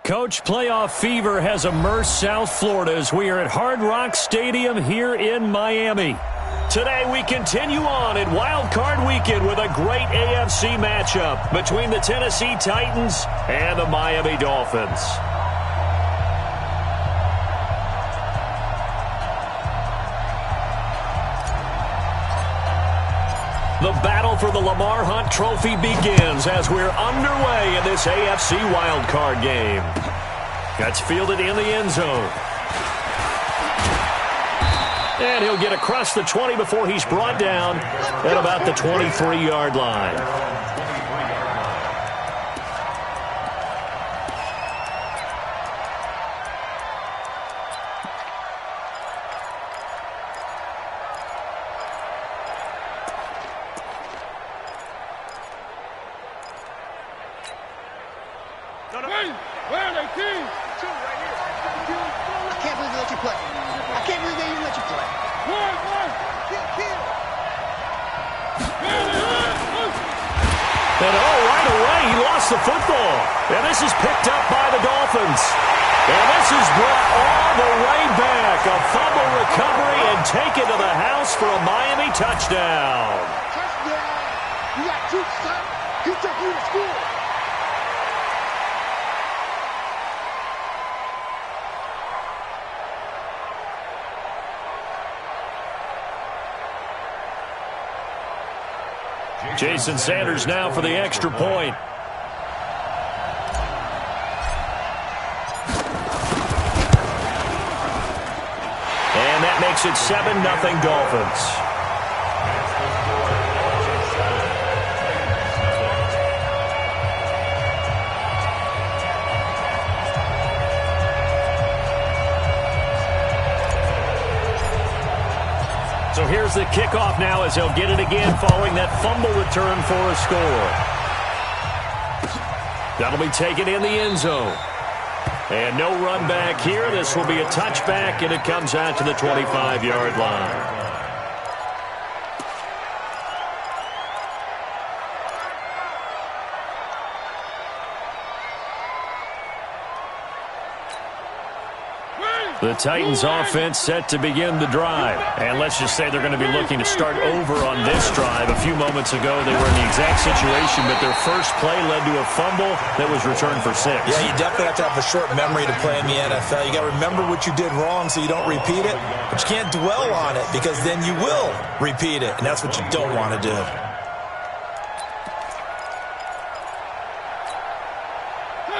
Coach, playoff fever has immersed South Florida as we are at Hard Rock Stadium here in Miami. Today we continue on in Wildcard Weekend with a great AFC matchup between the Tennessee Titans and the Miami Dolphins. The battle for the Lamar Hunt Trophy begins as we're underway in this AFC wildcard game. That's fielded in the end zone. And he'll get across the 20 before he's brought down at about the 23-yard line. Where are they, team? Two right here. I can't believe they let you play. I can't believe they even let you play. One. Kill. And right away, he lost the football. And this is picked up by the Dolphins. And this is brought all the way back. A fumble recovery and taken to the house for a Miami touchdown. Touchdown. You got two, son. He took you to school. Jason Sanders now for the extra point. And that makes it 7-0 Dolphins. So here's the kickoff now as he'll get it again following that fumble return for a score. That'll be taken in the end zone. And no run back here. This will be a touchback, and it comes out to the 25-yard line. The Titans offense set to begin the drive. And let's just say they're going to be looking to start over on this drive. A few moments ago, they were in the exact situation, but their first play led to a fumble that was returned for 6. Yeah, you definitely have to have a short memory to play in the NFL. You got to remember what you did wrong so you don't repeat it, but you can't dwell on it because then you will repeat it, and that's what you don't want to do.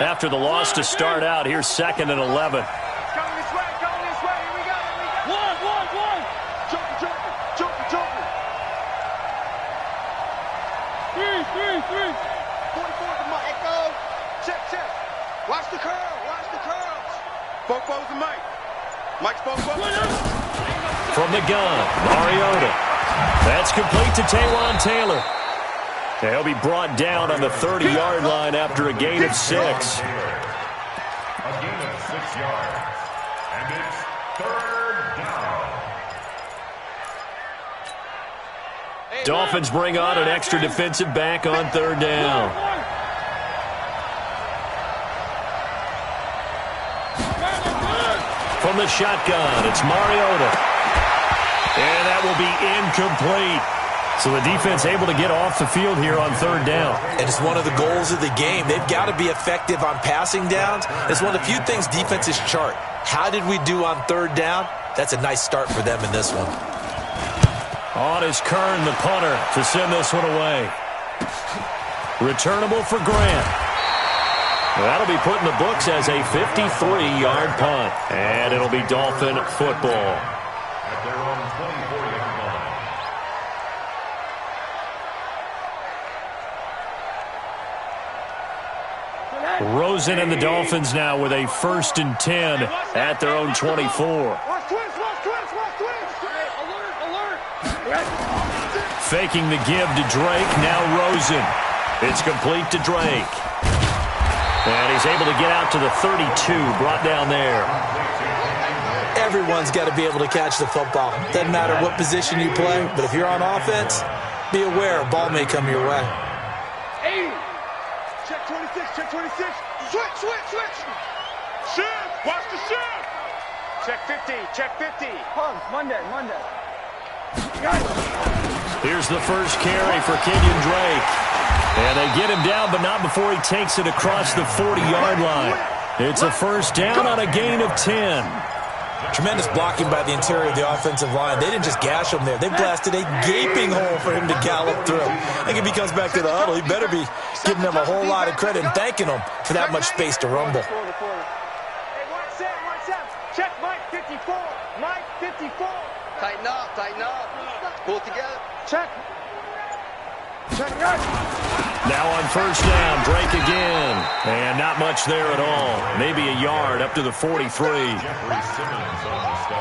After the loss to start out, here's 2nd and 11. Three. 44 to Mike. Echo. Check. Watch the curls. Fofos to Mike. Mike's Fofos. From the gun, Mariota. That's complete to Taywan Taylor. He'll be brought down on the 30-yard line after a gain of 6. A gain of 6 yards. And it's 3rd down. Dolphins bring on an extra defensive back on 3rd down. From the shotgun, it's Mariota. And that will be incomplete. So the defense able to get off the field here on 3rd down. And it's one of the goals of the game. They've got to be effective on passing downs. It's one of the few things defenses chart. How did we do on 3rd down? That's a nice start for them in this one. On is Kern, the punter, to send this one away. Returnable for Grant. That'll be put in the books as a 53-yard punt. And it'll be Dolphin football. At their own 24-yard line. Rosen and the Dolphins now with a 1st and 10 at their own 24. Faking the give to Drake, now Rosen. It's complete to Drake. And he's able to get out to the 32, brought down there. Everyone's got to be able to catch the football. Doesn't matter what position you play, but if you're on offense, be aware a ball may come your way. 80. Check 26. Switch. Shift. Watch the shift. Check 50. Check 50. Pump. Monday. Here's the first carry for Kenyon Drake. And they get him down, but not before he takes it across the 40-yard line. It's a first down on a gain of 10. Tremendous blocking by the interior of the offensive line. They didn't just gash him there. They blasted a gaping hole for him to gallop through. I think if he comes back to the huddle, he better be giving them a whole lot of credit and thanking them for that much space to rumble. Hey, watch out. Check Mike 54. Mike 54. Tighten up. Pull it together. Check. Now on first down, Drake again. And not much there at all. Maybe a yard up to the 43.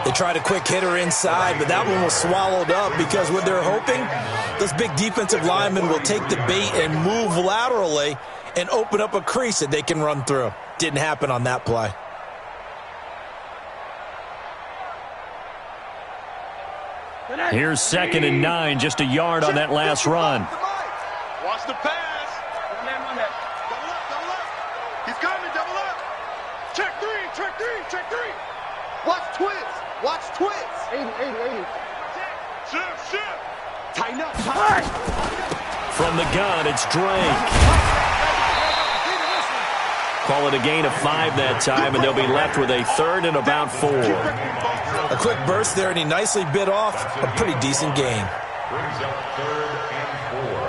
They tried a quick hitter inside, but that one was swallowed up because what they're hoping, those big defensive linemen will take the bait and move laterally and open up a crease that they can run through. Didn't happen on that play. Here's 2nd and 9, just a yard on that last run. Watch the pass. Double up. He's coming, double up. Check 3. Watch twist. 80. Shift. Tighten up. From the gun, it's Drake. Call it a gain of 5 that time, and they'll be left with a 3rd and about 4. A quick burst there, and he nicely bit off a pretty decent gain. Brings up 3rd and 4.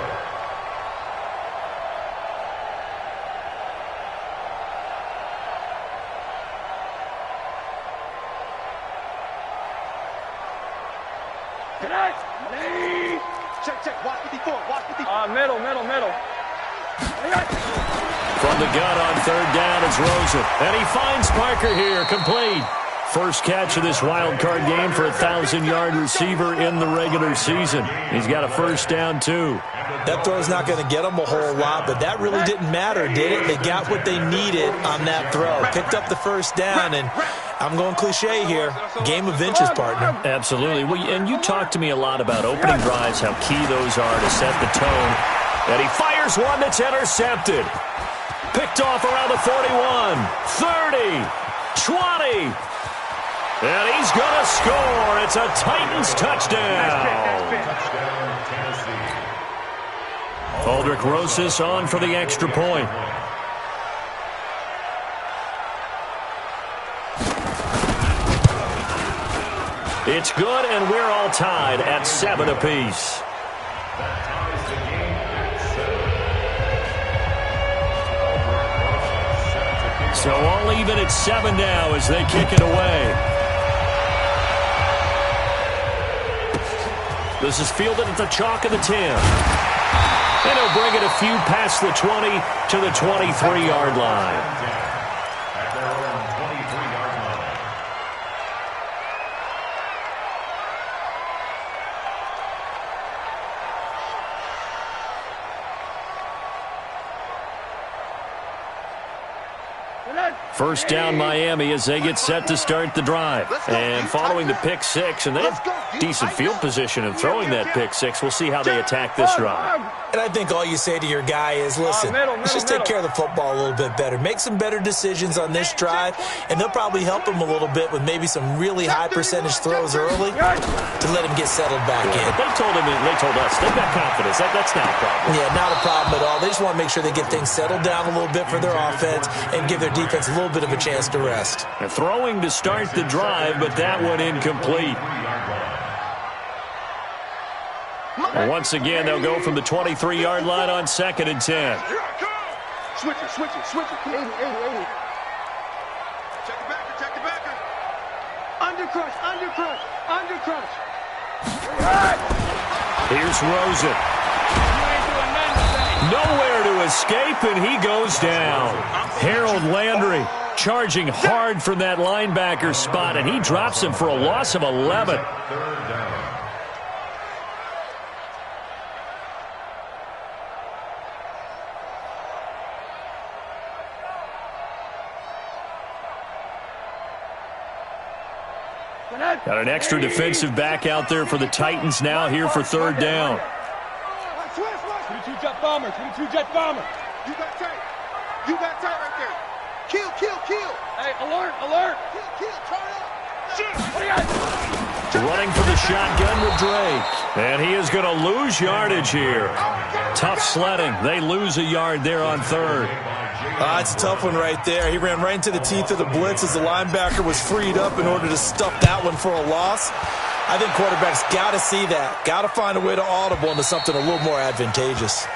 Check. Watch 54. Middle. From the gun on 3rd down, it's Rosen. And he finds Parker here, complete. First catch of this wild card game for a 1,000-yard receiver in the regular season. He's got a first down, too. That throw's not going to get them a whole lot, but that really didn't matter, did it? They got what they needed on that throw. Picked up the first down, and I'm going cliche here. Game of inches, partner. Absolutely. Well, and you talked to me a lot about opening drives, how key those are to set the tone. And he fires one that's intercepted. Picked off around the 41, 30, 20. And he's going to score. It's a Titans touchdown. Aldrich Rosas on for the extra point. It's good, and we're all tied at 7 apiece. So all even at 7 now as they kick it away. This is fielded at the chalk of the 10. And he'll bring it a few past the 20 to the 23-yard line. At their own 23-yard line. First down Miami as they get set to start the drive. And following the pick six, and they have decent field position in throwing that pick six. We'll see how they attack this drive. And I think all you say to your guy is, listen, let's just take care of the football a little bit better. Make some better decisions on this drive, and they'll probably help him a little bit with maybe some really high percentage throws early to let him get settled back in. They told us, they've got confidence. That's not a problem. Yeah, not a problem at all. They just want to make sure they get things settled down a little bit for their offense and give their defense a little bit of a chance to rest. And throwing to start the drive, but that one incomplete. And once again, they'll go from the 23-yard line on 2nd and 10. Switch it. 80. Check the backer. Undercrush. Here's Rosen. Nowhere to escape, and he goes down. Harold Landry charging hard from that linebacker spot, and he drops him for a loss of 11. Got an extra defensive back out there for the Titans now here for 3rd down. 22 jet bomber. You got tight right there. Kill, kill, kill. Hey, alert, alert. Kill, turn up. Running for the shotgun with Drake. And he is going to lose yardage here. Tough sledding. They lose a yard there on third. It's a tough one right there. He ran right into the teeth of the blitz as the linebacker was freed up in order to stuff that one for a loss. I think quarterbacks got to see that. Got to find a way to audible into something a little more advantageous.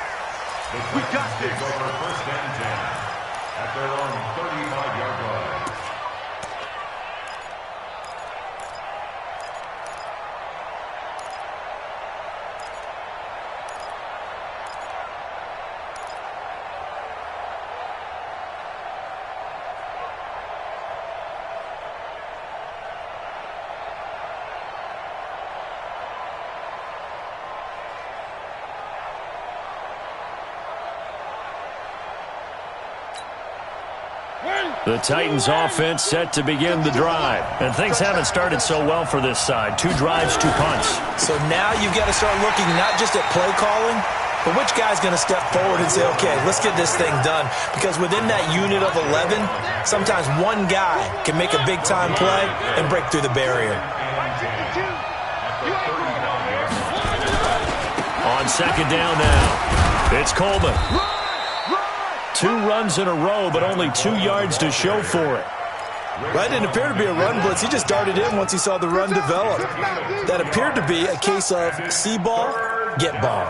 We got this over first and 10 at their own 35-yard line. The Titans offense set to begin the drive. And things haven't started so well for this side. 2 drives, 2 punts. So now you've got to start looking not just at play calling, but which guy's going to step forward and say, okay, let's get this thing done. Because within that unit of 11, sometimes one guy can make a big-time play and break through the barrier. On second down now, it's Coleman. 2 runs in a row, but only 2 yards to show for it. That didn't appear to be a run blitz. He just darted in once he saw the run develop. That appeared to be a case of see ball, get ball.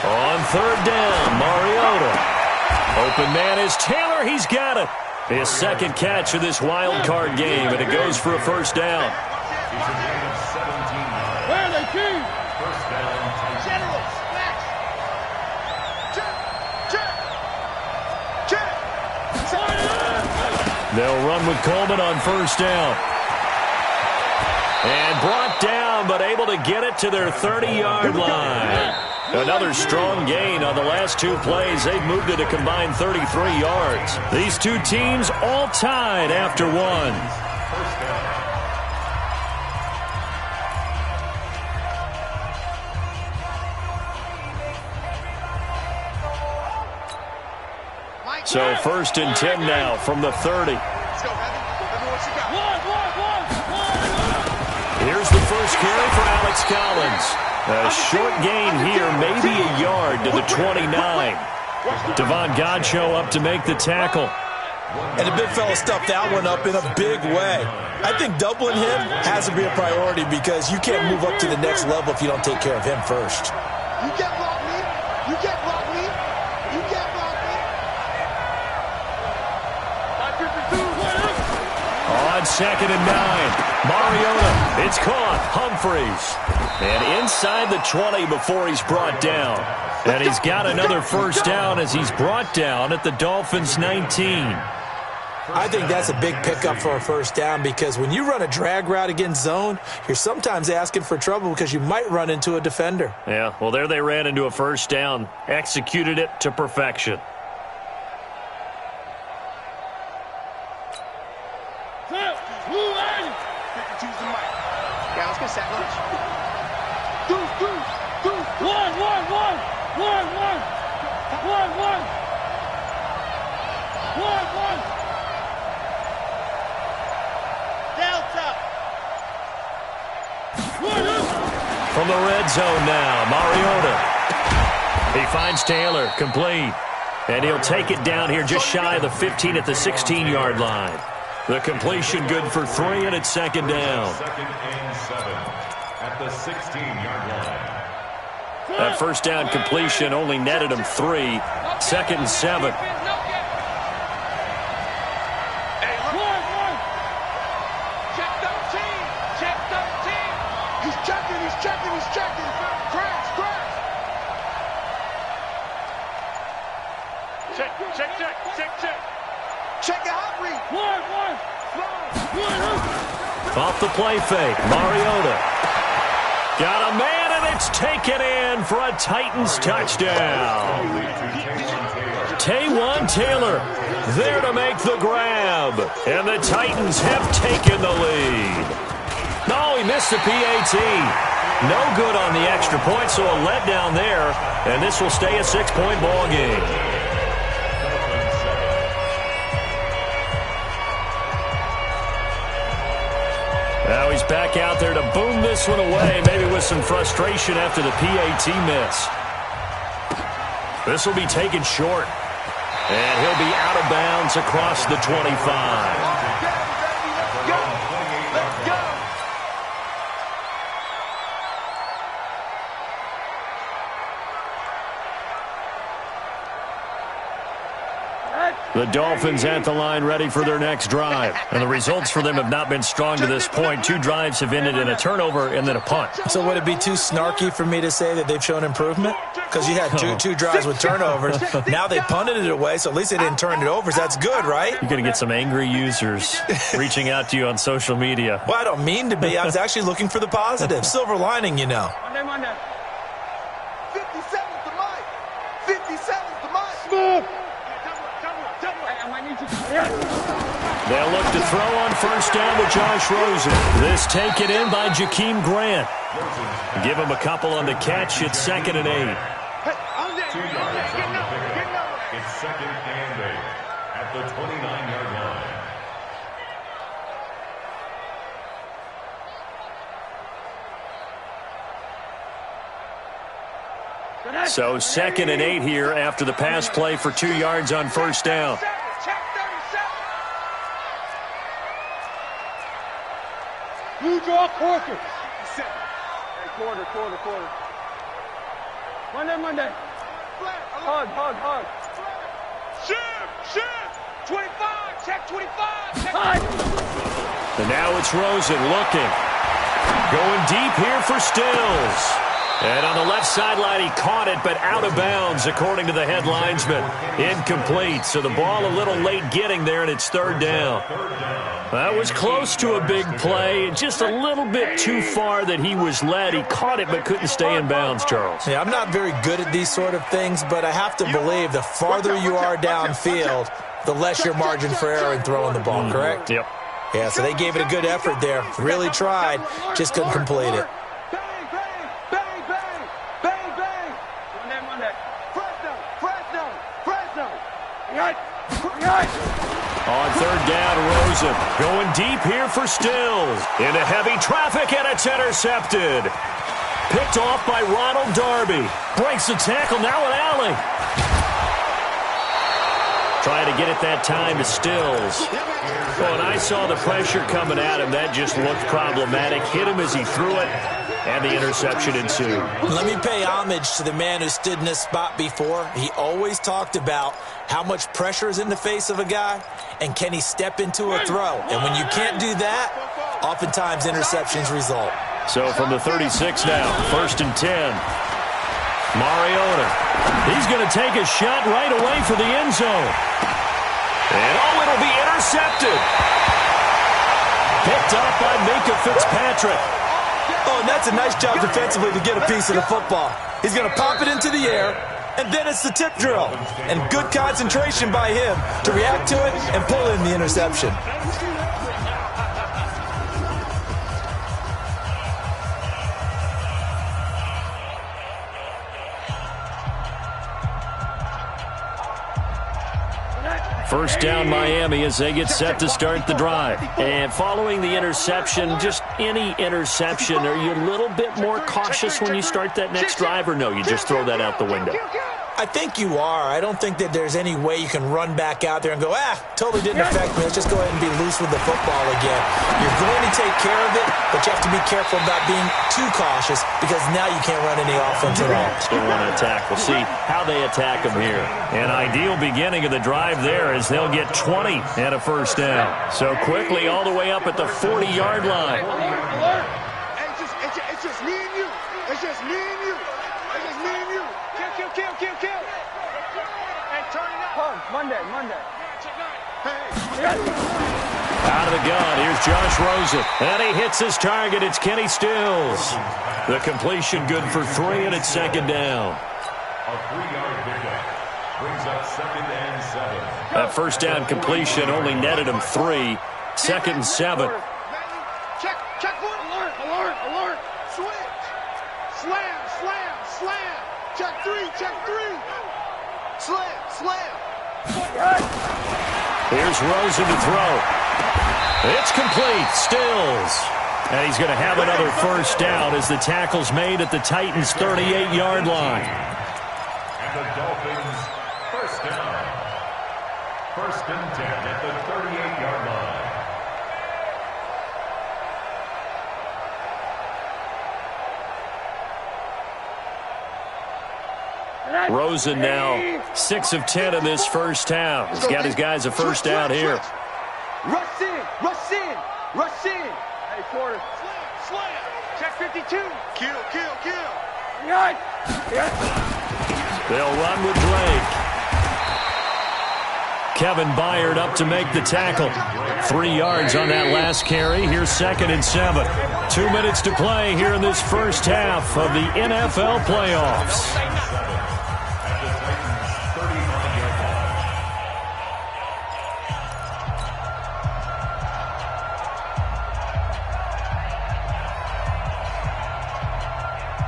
On third down, Mariota. Open man is Taylor. He's got it. His second catch of this wild card game, and it goes for a first down. Where are they, team? First down, Titans. General, smash. Check. They'll run with Coleman on first down. And brought down, but able to get it to their 30-yard line. Another strong gain on the last 2 plays. They've moved it a combined 33 yards. These 2 teams all tied after 1. First down. So first and 10 now from the 30. Let's go, Heavy. Let me what you got. Here's the first carry for Alex Collins. A short gain here, maybe a yard to the 29. Devon Godchaux up to make the tackle. And the big fella stuffed that one up in a big way. I think doubling him has to be a priority because you can't move up to the next level if you don't take care of him first. You can't block me. You can't block me. You can't block me. On second and 9. Mariota, it's caught. Humphreys. And inside the 20 before he's brought down. And he's got another first down as he's brought down at the Dolphins' 19. I think that's a big pickup for a first down because when you run a drag route against zone, you're sometimes asking for trouble because you might run into a defender. Yeah, well, there they ran into a first down. Executed it to perfection. Yeah, let's go sack lunch. Delta. From the red zone now, Mariota. He finds Taylor, complete. And he'll take it down here just shy of the 15 at the 16-yard line. The completion good for 3, and it's second down. Second and 7 at the 16-yard line. That first down completion only netted him 3. Second and 7. He's checking. Crash. Check the hot read. Off the play fake, Mariota. Got a man, and it's taken in for a Titans touchdown. Taywan Taylor there to make the grab. And the Titans have taken the lead. he missed the PAT. No good on the extra point, so a letdown there, and this will stay a 6-point ball game. Now he's back out there to boom this one away, maybe with some frustration after the PAT miss. This will be taken short, and he'll be out of bounds across the 25. The Dolphins at the line ready for their next drive. And the results for them have not been strong to this point. 2 drives have ended in a turnover and then a punt. So would it be too snarky for me to say that they've shown improvement? Because you had two drives with turnovers. Now they punted it away, so at least they didn't turn it over. So that's good, right? You're going to get some angry users reaching out to you on social media. Well, I don't mean to be. I was actually looking for the positive. Silver lining, you know. 57's the mic. 57's the mic. Smooth. They'll look to throw on first down with Josh Rosen. This taken in by Jakeem Grant. Give him a couple on the catch. It's 2nd and 8. It's 2nd and 8 at the 29-yard line. So 2nd and 8 here after the pass play for 2 yards on first down. Blue draw quarter. Quarter. Monday. Hug. Shoot. 25. Check 25. And now it's Rosen looking. Going deep here for Stills. And on the left sideline, he caught it, but out of bounds, according to the head linesman. Incomplete. So the ball a little late getting there, and it's 3rd down. That was close to a big play. Just a little bit too far that he was led. He caught it, but couldn't stay in bounds, Charles. Yeah, I'm not very good at these sort of things, but I have to believe the farther you are downfield, the less your margin for error in throwing the ball, correct? Yep. Yeah, so they gave it a good effort there. Really tried, just couldn't complete it. On 3rd down, Rosen going deep here for Stills. Into heavy traffic, and it's intercepted. Picked off by Ronald Darby. Breaks the tackle, now an alley. Trying to get it that time to Stills. Well, and I saw the pressure coming at him. That just looked problematic. Hit him as he threw it, and the interception ensued. Let me pay homage to the man who stood in this spot before. He always talked about how much pressure is in the face of a guy, and can he step into a throw. And when you can't do that, oftentimes interceptions result. So from the 36 now, 1st and 10. Mariota. He's going to take a shot right away for the end zone. And it'll be intercepted. Picked up by Minka Fitzpatrick. Oh, and that's a nice job defensively to get a piece of the football. He's going to pop it into the air, and then it's the tip drill. And good concentration by him to react to it and pull in the interception. First down, Miami, as they get set to start the drive. And following the interception, just any interception, are you a little bit more cautious when you start that next drive, or no, you just throw that out the window? I think you are. I don't think that there's any way you can run back out there and go, totally didn't affect me. Let's just go ahead and be loose with the football again. You're going to take care of it, but you have to be careful about being too cautious because now you can't run any offense at all. Still want to attack. We'll see how they attack them here. An ideal beginning of the drive there as they'll get 20 and a first down. So quickly all the way up at the 40-yard line. It's just me and you. It's just me and you. It's just me and you. Kill. Hey, turn it up. Monday. Hey. Out of the gun, here's Josh Rosen. And he hits his target. It's Kenny Stills. The completion good for 3, and it's 2nd down. A 3-yard pickup brings up 2nd and 7. That first down completion only netted him 3. 2nd and 7. Check. Alert. Slam, slam, slam. Check three, check three. Slam, slam. Here's Rosen to throw. It's complete. Stills. And he's going to have another first down as the tackle's made at the Titans' 38-yard line. And the Dolphins, first down. First and 10 at the 38-yard line. Rosen now 6 of 10 in this first half. He's got his guys a first down here. Rush in, rush in, rush in. Hey, quarter. Slam, slam. Check 52. Kill, kill, kill. They'll run with Drake. Kevin Byard up to make the tackle. 3 yards on that last carry. Here's 2nd and 7. 2 minutes to play here in this first half of the NFL playoffs.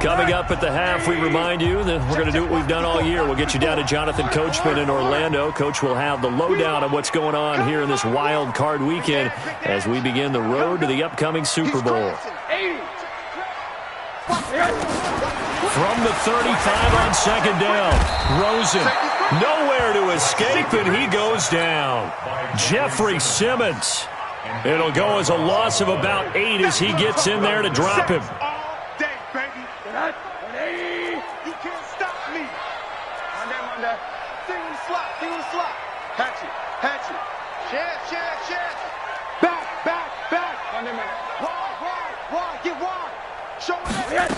Coming up at the half, we remind you that we're going to do what we've done all year. We'll get you down to Jonathan Coachman in Orlando. Coach will have the lowdown of what's going on here in this wild card weekend as we begin the road to the upcoming Super Bowl. From the 35 on 2nd down, Rosen nowhere to escape, and he goes down. Jeffrey Simmons. It'll go as a loss of about 8 as he gets in there to drop him. You can't stop me. Monday. Single the slot, single the slot. Hatchet, hatchet. Chance. Back. Monday. Wide. Get wide. Show it.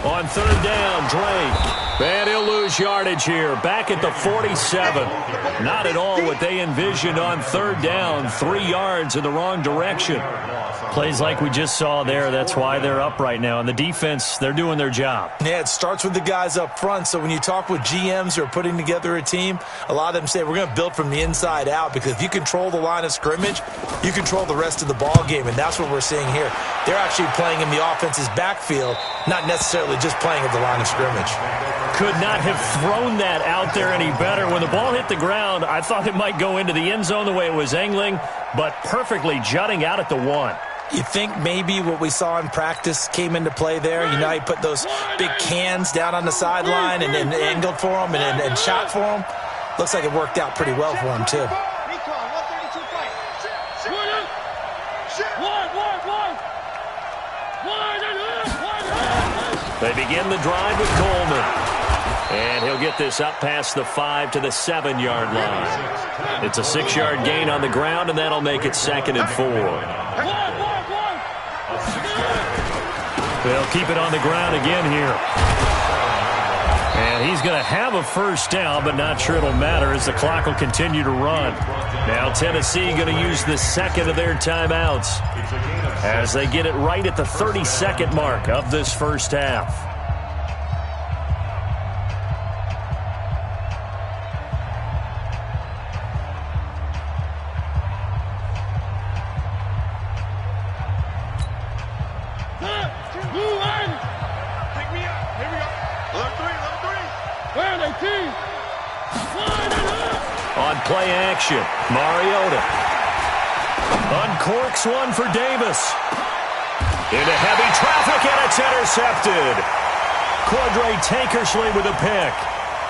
On 3rd down, Drake. And he'll lose yardage here. Back at the 47. Not at all what they envisioned on 3rd down. 3 yards in the wrong direction. Plays like we just saw there. That's why they're up right now. And the defense, they're doing their job. Yeah, it starts with the guys up front. So when you talk with GMs who are putting together a team, a lot of them say we're going to build from the inside out, because if you control the line of scrimmage, you control the rest of the ball game. And that's what we're seeing here. They're actually playing in the offense's backfield, not necessarily just playing at the line of scrimmage. Could not have thrown that out there any better. When the ball hit the ground, I thought it might go into the end zone the way it was angling, but perfectly jutting out at the 1. You think maybe what we saw in practice came into play there? You know, he put those big cans down on the sideline and angled for them and shot for them. Looks like it worked out pretty well for him, too. They begin the drive with Coleman. And he'll get this up past the 5 to the 7-yard line. It's a 6-yard gain on the ground, and that'll make it 2nd and 4. They'll keep it on the ground again here. And he's going to have a first down, but not sure it'll matter as the clock will continue to run. Now Tennessee going to use the 2nd of their timeouts as they get it right at the 32nd mark of this first half. On play action, Mariota uncorks one for Davis. Into heavy traffic, and it's intercepted. Quadre Tankersley with a pick.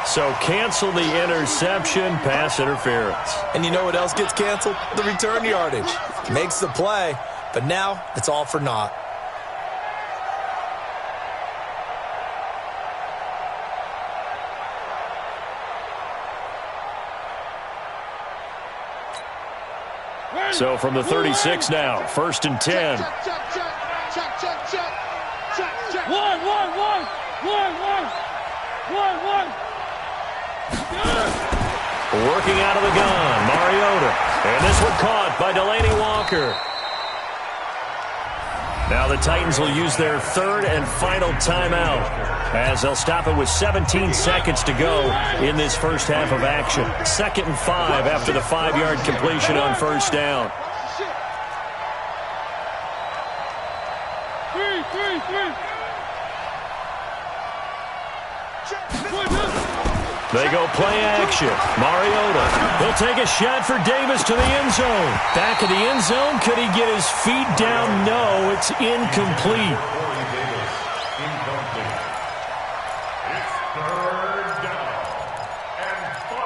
So cancel the interception, pass interference. And you know what else gets canceled? The return yardage. Makes the play, but now it's all for naught. So from the 36 now, 1st and 10. Check. One. Working out of the gun, Mariota. And this one caught by Delaney Walker. Now the Titans will use their 3rd and final timeout as they'll stop it with 17 seconds to go in this first half of action. 2nd and 5 after the 5-yard completion on first down. They go play action. Mariota. He'll take a shot for Davis to the end zone. Back of the end zone. Could he get his feet down? No, it's incomplete. It's third down and 5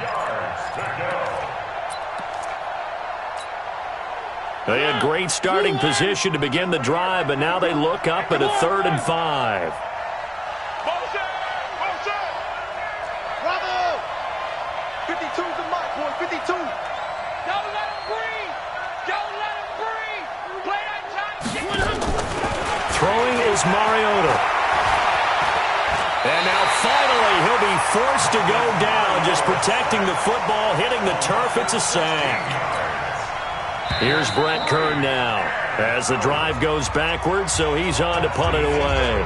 yards to go. They had great starting position to begin the drive, but now they look up at a 3rd and 5. Bravo! 52's the mark, boy. 52. Don't let him breathe. Don't let him breathe. Play that time. Throwing is Mariota. And now finally he'll be forced to go down, just protecting the football, hitting the turf. It's a sack. Here's Brett Kern now as the drive goes backwards, so he's on to punt it away.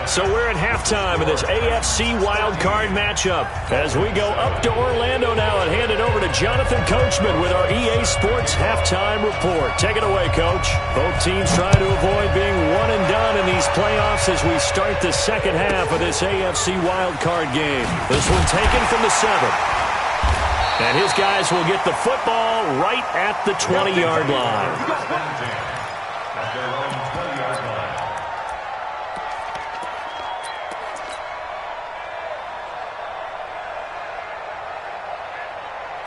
So we're at halftime of this AFC Wildcard matchup as we go up to Orlando now and hand it over to Jonathan Coachman with our EA Sports Halftime Report. Take it away, Coach. Both teams trying to avoid being one and done in these playoffs as we start the second half of this AFC Wildcard game. This one taken from the 7th. And his guys will get the football right at the 20-yard line. At their own 20-yard line.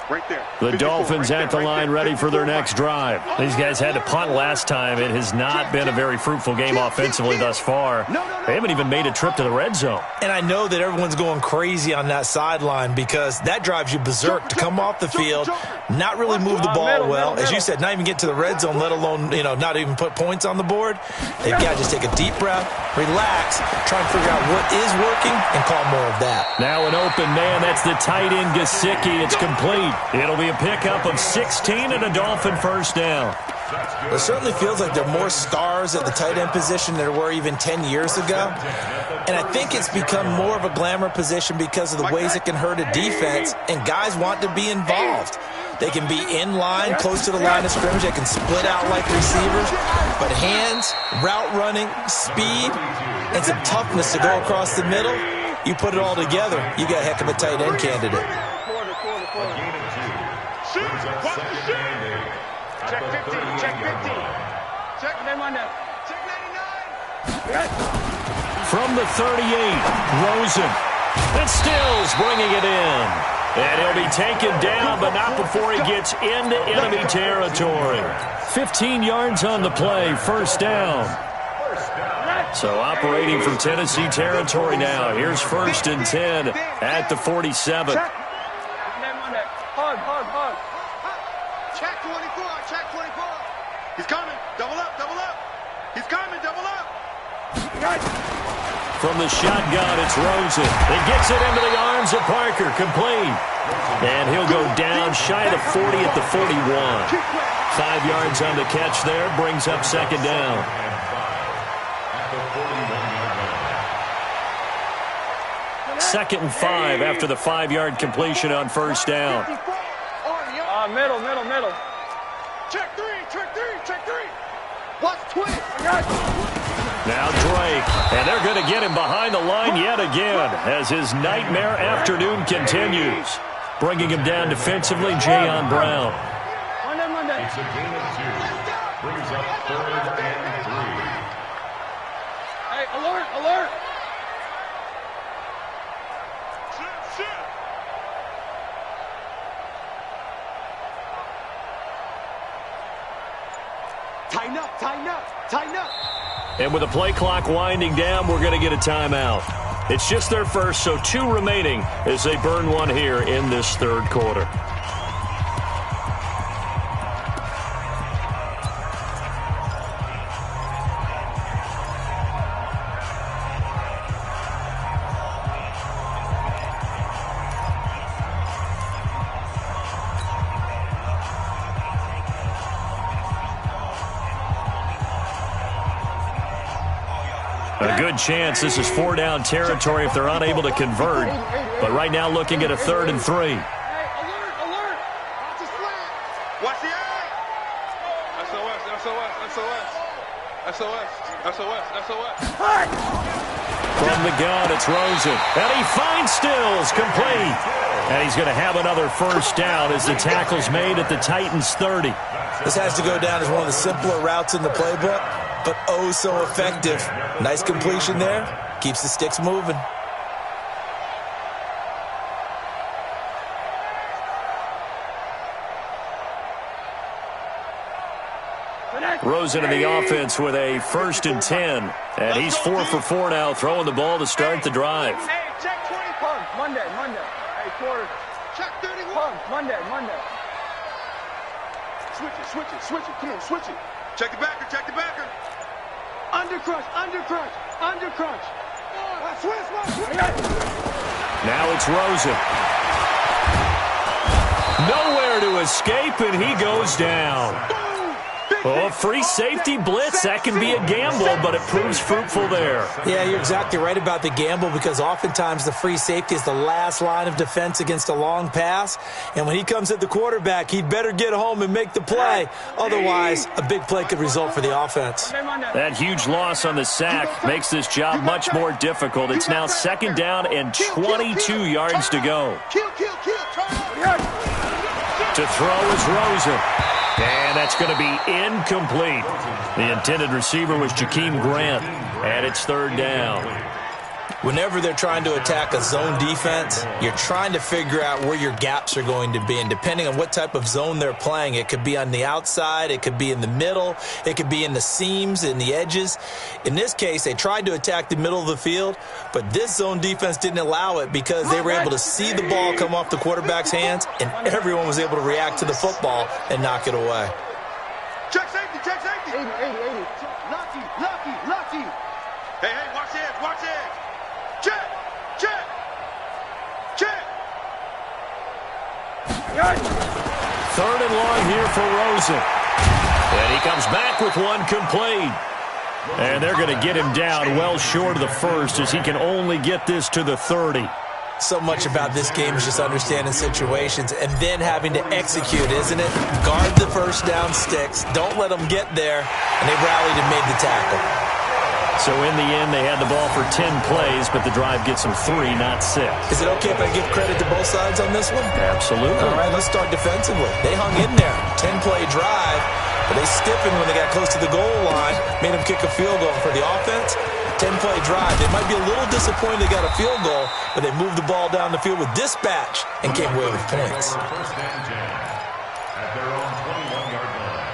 Right there. The Dolphins at the line ready for their next drive. These guys had to punt last time. It has not been a very fruitful game offensively thus far. They haven't even made a trip to the red zone. And I know that everyone's going crazy on that sideline because that drives you berserk to come off the field, not really move the ball well. As you said, not even get to the red zone, let alone, not even put points on the board. They've got to just take a deep breath, relax, try and figure out what is working, and call more of that. Now an open man. That's the tight end, Gesicki. It's complete. It'll be a pickup of 16 and a Dolphin first down. It certainly feels like there are more stars at the tight end position than there were even 10 years ago. And I think it's become more of a glamour position because of the ways it can hurt a defense, and guys want to be involved. They can be in line, close to the line of scrimmage. They can split out like receivers. But hands, route running, speed, and some toughness to go across the middle, you put it all together, you got a heck of a tight end candidate. Check 50. Check 50. Check them on that. Check 99. From the 38, Rosen. And Stills bringing it in. And he'll be taken down, but not before he gets into enemy territory. 15 yards on the play, first down. So operating from Tennessee territory now. Here's 1st and 10 at the 47. Hard. Check 24. Check 24. He's coming. Double up. He's coming. Double up. From the shotgun, it's Rosen. He gets it into the arms of Parker. Complete. And he'll go down shy of the 40 at the 41. 5 yards on the catch there. Brings up second down. Second and 5 after the 5-yard completion on first down. Middle. Check 3. Watch twin. Now Drake, and they're going to get him behind the line yet again as his nightmare afternoon continues. Bringing him down defensively, Jayon Brown. It's a gain of 2. Brings up 3rd and 3. Hey, alert. Shit. Tighten up. And with the play clock winding down, we're going to get a timeout. It's just their first, so 2 remaining as they burn one here in this third quarter. A good chance this is 4-down territory if they're unable to convert. But right now looking at a 3rd and 3. Hey, alert. Watch the slant. Watch the eye. SOS. From the gun, it's Rosen. And he finds Stills, complete. And he's going to have another first down as the tackle's made at the Titans' 30. This has to go down as one of the simpler routes in the playbook, but oh so effective. Nice completion there. Keeps the sticks moving. Rosen in the offense with a 1st and 10. And he's 4 for 4 now, throwing the ball to start the drive. Hey, check 20 pump. Monday. Hey, quarter. Check 31. Pump. Monday. Switch it. Come on, switch it. Check the backer. Under crunch. Switch. Now it's Rosen. Nowhere to escape, and he goes down. Oh, free safety blitz, that can be a gamble, but it proves fruitful there. Yeah, you're exactly right about the gamble because oftentimes the free safety is the last line of defense against a long pass. And when he comes at the quarterback, he'd better get home and make the play. Otherwise, a big play could result for the offense. That huge loss on the sack makes this job much more difficult. It's now 2nd down and 22 yards to go. Kill. To throw is Rosen. And that's going to be incomplete. The intended receiver was Jakeem Grant, and it's 3rd down. Whenever they're trying to attack a zone defense, you're trying to figure out where your gaps are going to be. And depending on what type of zone they're playing, it could be on the outside, it could be in the middle, it could be in the seams, in the edges. In this case, they tried to attack the middle of the field, but this zone defense didn't allow it because they were able to see the ball come off the quarterback's hands, and everyone was able to react to the football and knock it away. Check safety. 80. Lucky. Hey, watch the edge. Check. 3rd and long here for Rosen. And he comes back with one complete. And they're going to get him down well short of the first as he can only get this to the 30. So much about this game is just understanding situations and then having to execute, isn't it? Guard the first down sticks. Don't let them get there. And they rallied and made the tackle. So in the end, they had the ball for 10 plays, but the drive gets them 3, not 6. Is it okay if I give credit to both sides on this one? Absolutely. All right, let's start defensively. They hung in there. 10-play drive, but they stiffened when they got close to the goal line, made them kick a field goal. For the offense, 10-play drive. They might be a little disappointed they got a field goal, but they moved the ball down the field with dispatch and came away with points. First and 10 at their own 21-yard line.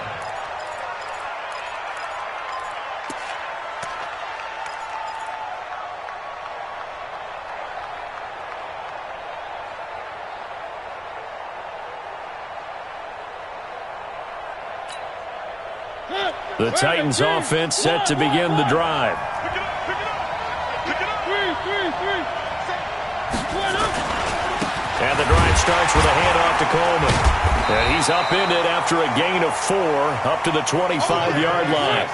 The Titans offense set to begin the drive. And the drive starts with a handoff to Coleman. And he's upended after a gain of 4 up to the 25-yard line.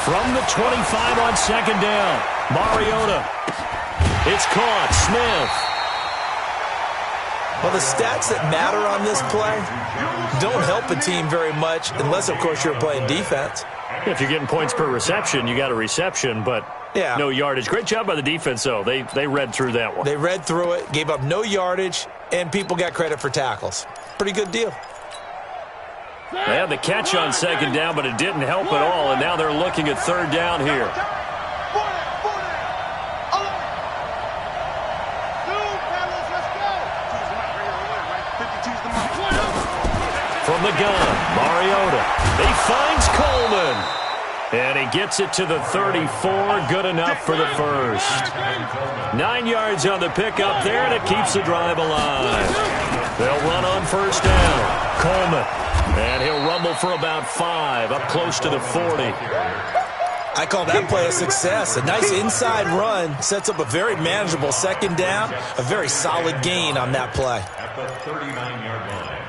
From the 25 on 2nd down, Mariota. It's caught. Smith. Well, the stats that matter on this play don't help a team very much unless, of course, you're playing defense. If you're getting points per reception, you got a reception, but no yardage. Great job by the defense, though. They read through that one. They read through it, gave up no yardage, and people got credit for tackles. Pretty good deal. They had the catch on 2nd down, but it didn't help at all, and now they're looking at 3rd down here. From the gun, Mariota. He finds Coleman. And he gets it to the 34. Good enough for the first. 9 yards on the pickup there, and it keeps the drive alive. They'll run on 1st down. Coleman. And he'll rumble for about 5, up close to the 40. I call that play a success. A nice inside run sets up a very manageable 2nd down. A very solid gain on that play. At the 39-yard line.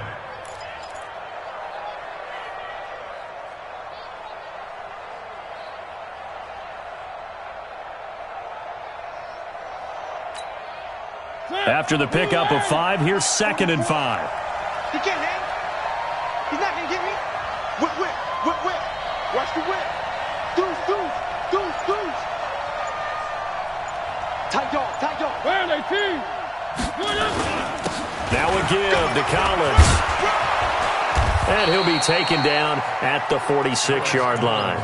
After the pickup of 5, here's 2nd and 5. He can't hang. He's not going to get me. Whip, whip, whip, whip. Watch the whip. Deuce, deuce, deuce, deuce. Tight dog, tight dog. Where are they, team? Now a give to Collins. And he'll be taken down at the 46-yard line.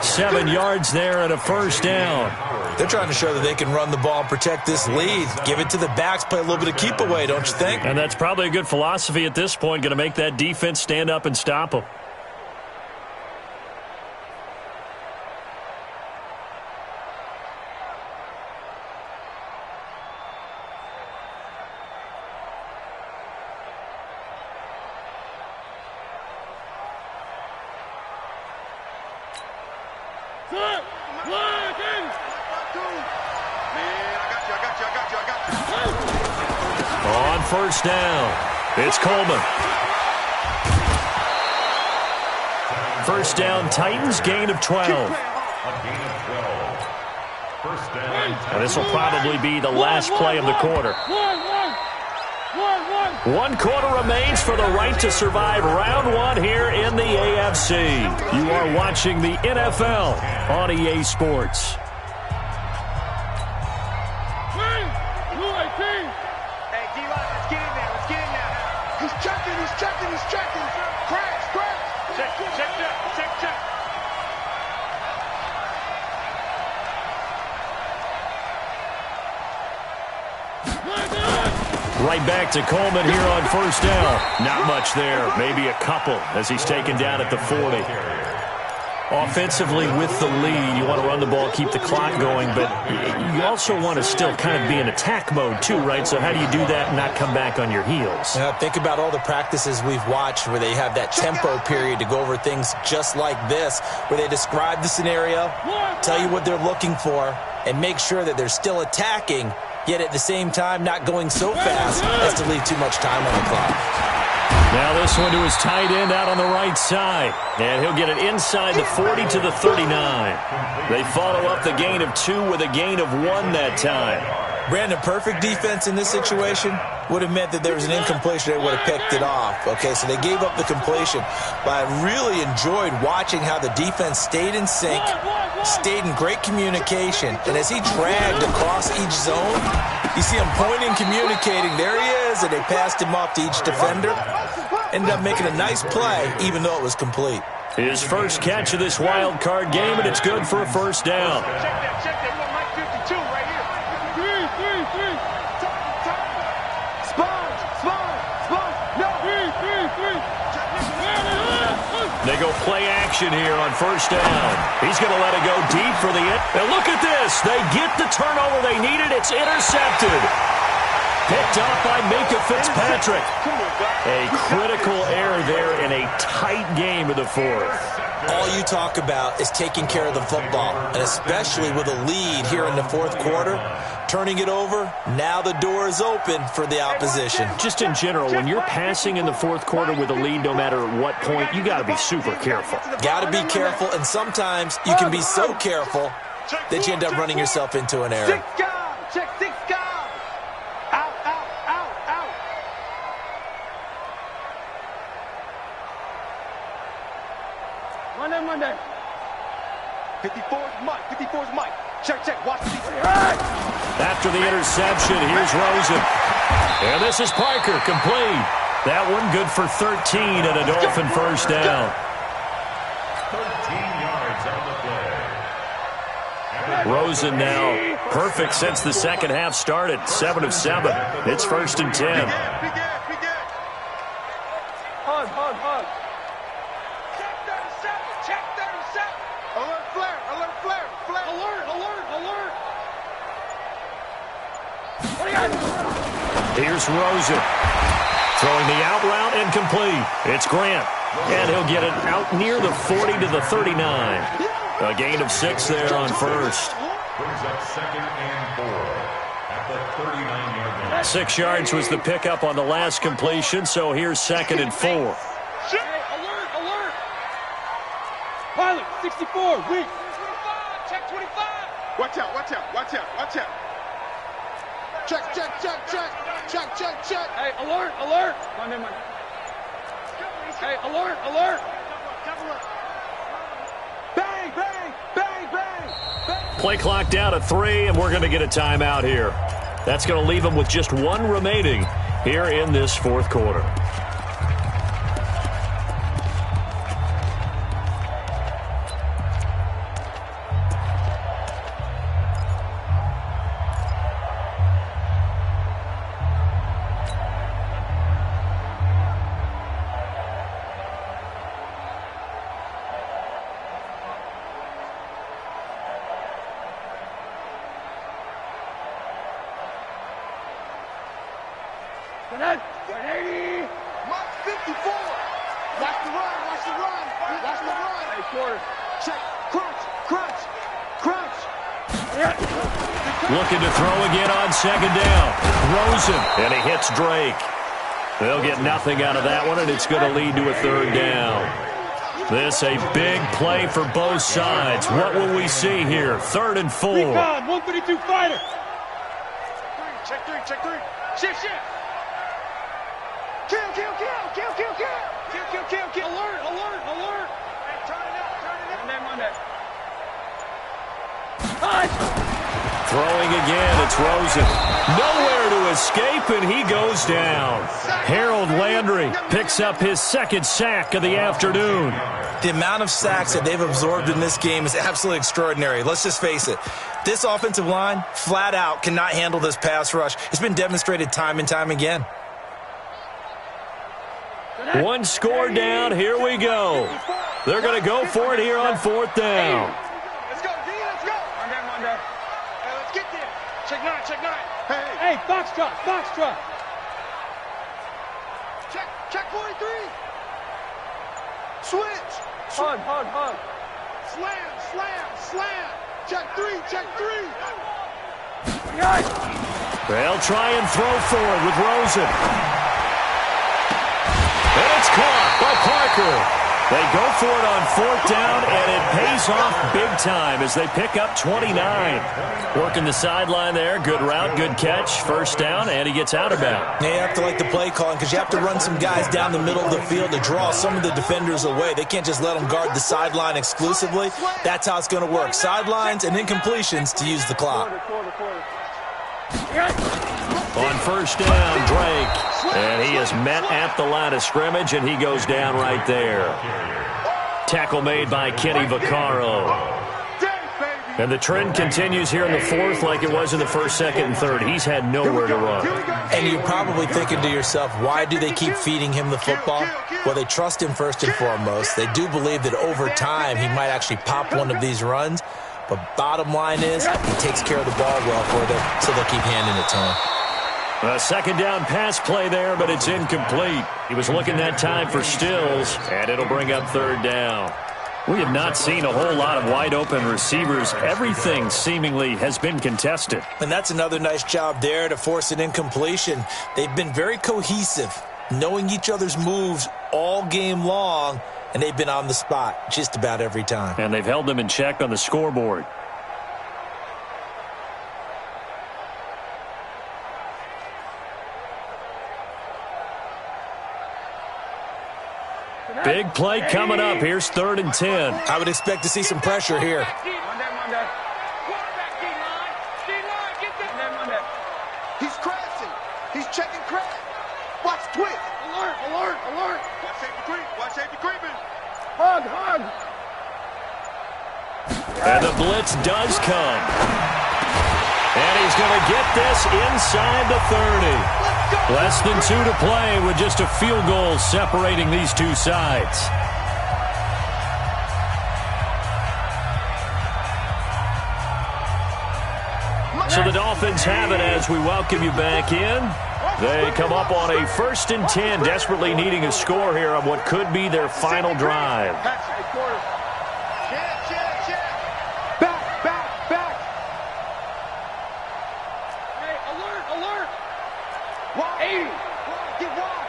7 yards there and a first down. They're trying to show that they can run the ball and protect this lead. Give it to the backs, play a little bit of keep away, don't you think? And that's probably a good philosophy at this point, going to make that defense stand up and stop them. On first down, it's Coleman. First down, Titans, gain of 12. And this will probably be the last play of the quarter. 1 quarter remains for the right to survive round 1 here in the AFC. You are watching the NFL on EA Sports. He's checking. Crash. Check that. Right back to Coleman here on first down. Not much there. Maybe a couple as he's taken down at the 40. Offensively with the lead, you want to run the ball, keep the clock going, but you also want to still kind of be in attack mode too, right? So how do you do that and not come back on your heels? Think about all the practices we've watched where they have that tempo period to go over things just like this, where they describe the scenario, tell you what they're looking for, and make sure that they're still attacking, yet at the same time not going so fast as to leave too much time on the clock. Now this one to his tight end out on the right side. And he'll get it inside the 40 to the 39. They follow up the gain of 2 with a gain of 1 that time. Brandon, perfect defense in this situation would have meant that there was an incompletion. They would have picked it off. Okay, so they gave up the completion. But I really enjoyed watching how the defense stayed in sync, stayed in great communication. And as he dragged across each zone, you see him pointing, communicating. There he is, and they passed him off to each defender. Ended up making a nice play, even though it was complete. His first catch of this wild card game, and it's good for a first down. Check that. Mike 52 right here. 3. Sponge. No. 3. They go play action here on first down. He's going to let it go deep for the end. Now look at this. They get the turnover they needed. It's intercepted. Picked off by Minka Fitzpatrick. A critical error there in a tight game of the 4th. All you talk about is taking care of the football, and especially with a lead here in the 4th quarter, turning it over, now the door is open for the opposition. Just in general, when you're passing in the 4th quarter with a lead, no matter at what point, you got to be super careful. Got to be careful, and sometimes you can be so careful that you end up running yourself into an error. Check 6 guys. Out. Monday. 54's Mike. Check. Watch the defense. After the interception, here's Rosen. And this is Parker, complete. That one good for 13 and a Dolphin first down. 13 yards on the play. Rosen now perfect since the second half started. 7 of 7. It's 1st and 10. Hug. Check 37. Alert flare. Here's Rosen. Throwing the out route and complete. It's Grant. And he'll get it out near the 40 to the 39. A gain of 6 there on first. Brings up 2nd and 4 at the 39-yard line. 6 yards was the pickup on the last completion, so here's 2nd and 4. Alert. Pilot, 64, weak. 25, check 25. Watch out. Check, check, check, check. Check, check, check. Hey, alert, alert. Monday, Monday. Hey, alert, alert. Bang, bang, bang, bang, bang. Play clock down to 3, and we're going to get a timeout here. That's going to leave them with just 1 remaining here in this fourth quarter. Looking to throw again on second down. Throws him, and he hits Drake. They'll get nothing out of that one, and it's going to lead to a third down. This a big play for both sides. What will we see here? 3rd and 4. Recon, 152 fighter. Check 3, check 3. Shift, shift. Kill, kill, kill, kill, kill, kill. Kill, kill, kill, kill. Alert, alert, alert. Hey, turn it up, turn it up. Monday. Throwing again, it's Rosen. Nowhere to escape, and he goes down. Harold Landry picks up his 2nd sack of the afternoon. The amount of sacks that they've absorbed in this game is absolutely extraordinary. Let's just face it. This offensive line, flat out, cannot handle this pass rush. It's been demonstrated time and time again. 1 score down. Here we go. They're going to go for it here on 4th down. Let's go, D, let's go. Monday. Hey, let's get there. Check 9, check 9. Hey, Foxtrot, Foxtrot. Check 43. Switch. Hug. Slam, slam, slam. Check 3, check 3. They'll try and throw for it with Rosen. And it's caught by Parker. They go for it on 4th down, and it pays off big time as they pick up 29. Working the sideline there. Good route, good catch. 1st down, and he gets out of bounds. You have to like the play calling because you have to run some guys down the middle of the field to draw some of the defenders away. They can't just let them guard the sideline exclusively. That's how it's going to work. Sidelines and incompletions to use the clock. On 1st down, Drake. And he is met at the line of scrimmage, and he goes down right there. Tackle made by Kenny Vaccaro. And the trend continues here in the 4th like it was in the 1st, 2nd, and 3rd. He's had nowhere to run. And you're probably thinking to yourself, why do they keep feeding him the football? Well, they trust him first and foremost. They do believe that over time he might actually pop one of these runs. But bottom line is he takes care of the ball well for them, so they'll keep handing it to him. A 2nd down pass play there, but it's incomplete. He was looking that time for Stills, and it'll bring up 3rd down. We have not seen a whole lot of wide-open receivers. Everything seemingly has been contested. And that's another nice job there to force an incompletion. They've been very cohesive, knowing each other's moves all game long, and they've been on the spot just about every time. And they've held them in check on the scoreboard. Big play coming up. Here's 3rd and 10. I would expect to see some pressure here. He's crashing. He's checking crash. Watch twitch. Alert, alert, alert. Watch safety creep. Watch safety creeping. Hug. And the blitz does come. And he's going to get this inside the 30. Less than 2 to play with just a field goal separating these two sides. So the Dolphins have it as we welcome you back in. They come up on a 1st and 10, desperately needing a score here on what could be their final drive. Back. Hey, alert. Wide. Get wide.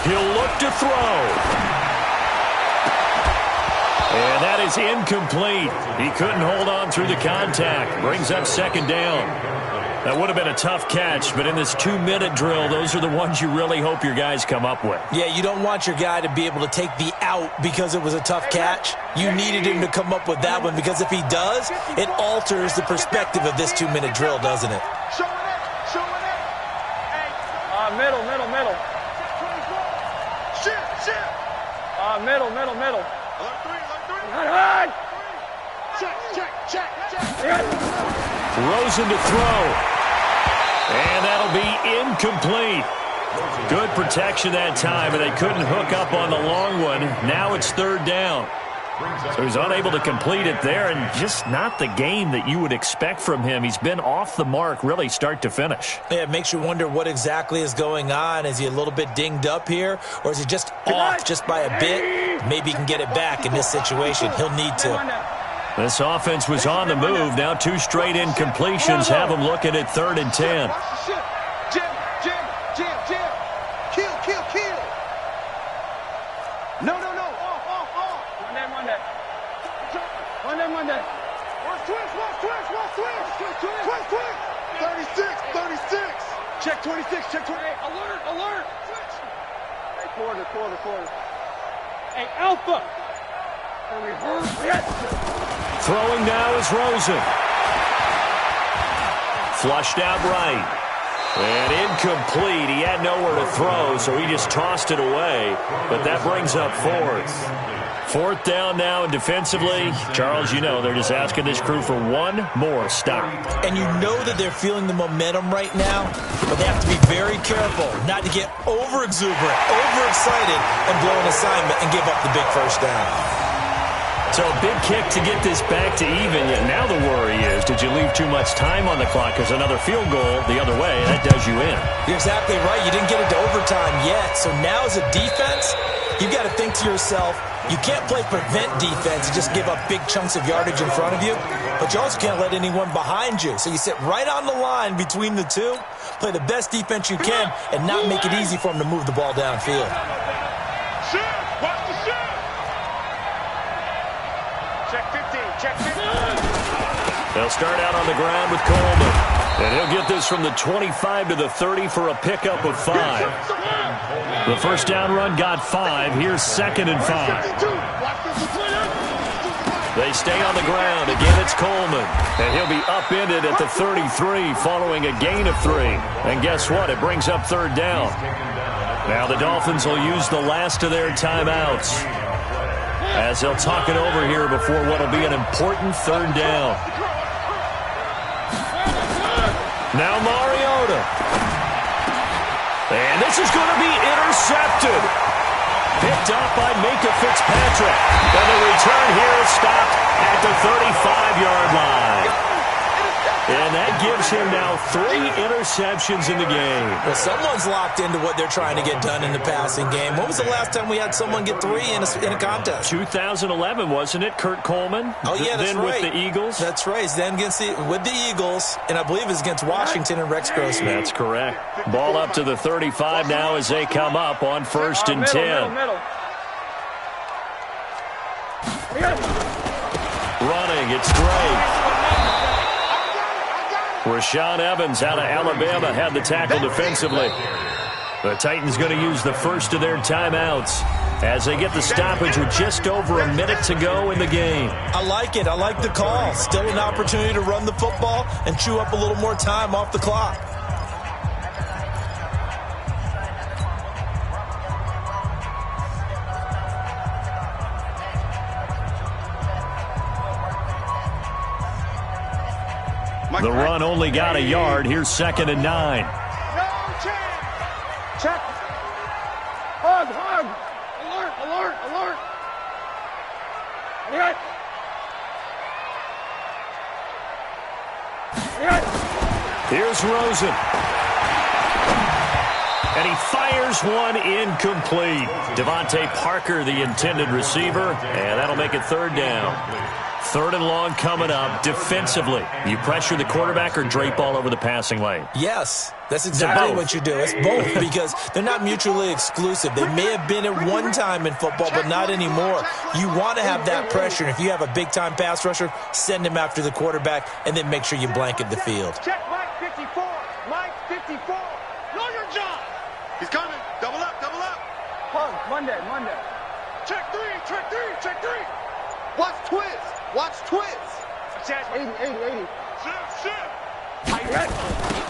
He'll look to throw. And that is incomplete. He couldn't hold on through the contact. Brings up second down. That would have been a tough catch, but in this 2-minute drill, those are the ones you really hope your guys come up with. Yeah, you don't want your guy to be able to take the out because it was a tough catch. You needed him to come up with that one because if he does, it alters the perspective of this 2-minute drill, doesn't it? Show it. Middle. Shit. Middle. Alert three. Check. Rosen to throw. And that'll be incomplete. Good protection that time, and they couldn't hook up on the long one. Now it's third down. So he's unable to complete it there, and just not the game that you would expect from him. He's been off the mark really start to finish. Yeah, it makes you wonder what exactly is going on. Is he a little bit dinged up here, or is he just off just by a bit? Maybe he can get it back in this situation. He'll need to. This offense was on the move. Now 2 straight incompletions have them looking at 3rd and 10. Jim. Kill. No. Off. One day. Watch twist. 36. Check 26. Alert. Hey, quarter. Hey, Alpha. Throwing now is Rosen. Flushed out right. And incomplete. He had nowhere to throw, so he just tossed it away. But that brings up 4th. 4th down now, and defensively, Charles, you know, they're just asking this crew for one more stop. And you know that they're feeling the momentum right now, but they have to be very careful not to get over-exuberant, overexcited, and blow an assignment and give up the big first down. So a big kick to get this back to even, yet now the worry is, did you leave too much time on the clock? Because another field goal the other way, that does you in. You're exactly right. You didn't get it to overtime yet. So now as a defense, you've got to think to yourself, you can't play prevent defense and just give up big chunks of yardage in front of you, but you also can't let anyone behind you. So you sit right on the line between the two, play the best defense you can, and not make it easy for them to move the ball downfield. Watch the shot. Check 15. They'll start out on the ground with Coleman. And he'll get this from the 25 to the 30 for a pickup of 5. The first down run got 5. Here's 2nd and 5. They stay on the ground. Again, it's Coleman. And he'll be upended at the 33 following a gain of 3. And guess what? It brings up 3rd down. Now the Dolphins will use the last of their timeouts as they'll talk it over here before what will be an important 3rd down. Now Mariota. And this is going to be intercepted. Picked up by Minka Fitzpatrick. And the return here is stopped at the 35-yard line. And that gives him now 3 interceptions in the game. Well, someone's locked into what they're trying to get done in the passing game. When was the last time we had someone get 3 in a contest? 2011, wasn't it? Kurt Coleman? Oh, yeah, that's then right. With the Eagles? That's right. Then with the Eagles, and I believe it's against Washington and Rex Grossman. That's correct. Ball up to the 35 now as they come up on 1st and 10. Running, it's Drake. Rashaan Evans out of Alabama had the tackle defensively. The Titans going to use the first of their timeouts as they get the stoppage with just over a minute to go in the game. I like it. I like the call. Still an opportunity to run the football and chew up a little more time off the clock. The run only got a yard. Here's 2nd and 9. No check. Hug. Alert. Here's Rosen. And he fires one incomplete. Devontae Parker, the intended receiver, and that'll make it 3rd down. 3rd and long coming up. Defensively, you pressure the quarterback or drape all over the passing lane? Yes, that's exactly what you do. It's both because they're not mutually exclusive. They may have been at one time in football, but not anymore. You want to have that pressure. And if you have a big-time pass rusher, send him after the quarterback, and then make sure you blanket the field. Check Mike 54. Mike 54. Know your job. He's coming. Double up, double up. Monday. Check three. Check three. Watch twist. Watch twist. 80. Shift.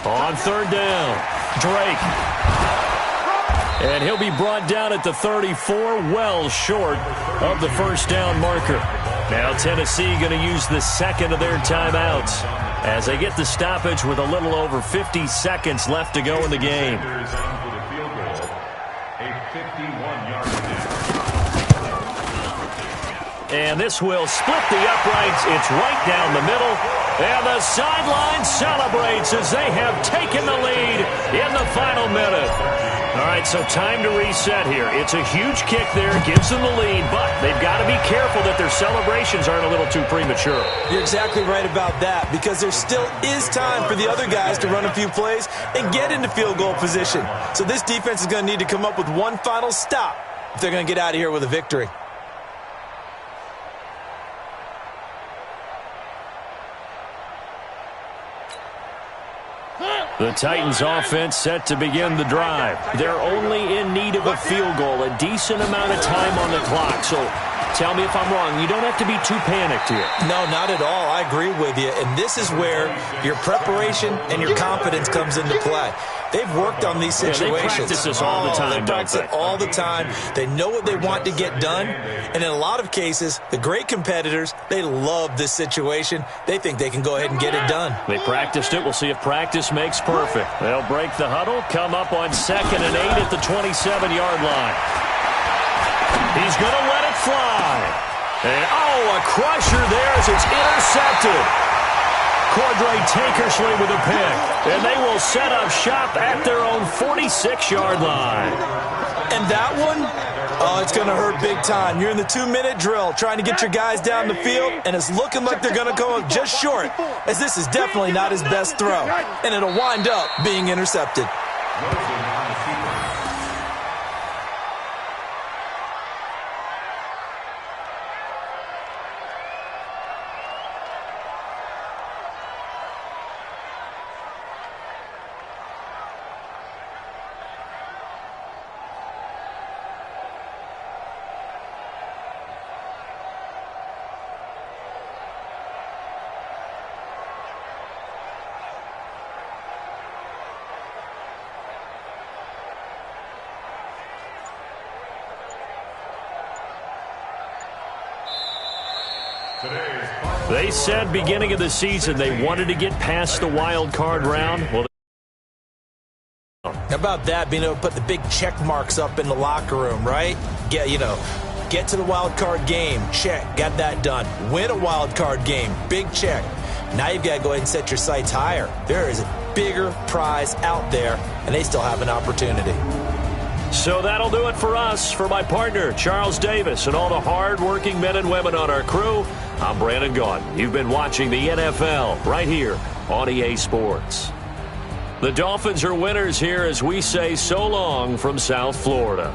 On 3rd down, Drake. And he'll be brought down at the 34, well short of the 1st down marker. Now Tennessee going to use the 2nd of their timeouts as they get the stoppage with a little over 50 seconds left to go in the game. And this will split the uprights. It's right down the middle. And the sideline celebrates as they have taken the lead in the final minute. All right, so time to reset here. It's a huge kick there. Gives them the lead, but they've got to be careful that their celebrations aren't a little too premature. You're exactly right about that because there still is time for the other guys to run a few plays and get into field goal position. So this defense is going to need to come up with one final stop if they're going to get out of here with a victory. The Titans offense set to begin the drive. They're only in need of a field goal, a decent amount of time on the clock. So tell me if I'm wrong. You don't have to be too panicked here. No, not at all. I agree with you. And this is where your preparation and your confidence comes into play. They've worked on these situations. Yeah, they practice this all the time, They practice it all the time. They know what they want to get done. And in a lot of cases, the great competitors, they love this situation. They think they can go ahead and get it done. They practiced it. We'll see if practice makes perfect. They'll break the huddle, come up on 2nd and 8 at the 27-yard line. He's going to let it fly. And, a crusher there as it's intercepted. Cordray Tankersley with a pick. And they will set up shop at their own 46-yard line. And that one, it's going to hurt big time. You're in the 2-minute drill trying to get your guys down the field, and it's looking like they're going to come up just short, as this is definitely not his best throw. And it'll wind up being intercepted. They said beginning of the season they wanted to get past the wild card round. Well, how about that, being able to put the big check marks up in the locker room, right? Get to the wild card game, check, got that done. Win a wild card game, big check. Now you've got to go ahead and set your sights higher. There is a bigger prize out there, and they still have an opportunity. So that'll do it for us. For my partner, Charles Davis, and all the hard-working men and women on our crew, I'm Brandon Gaudin. You've been watching the NFL right here on EA Sports. The Dolphins are winners here as we say so long from South Florida.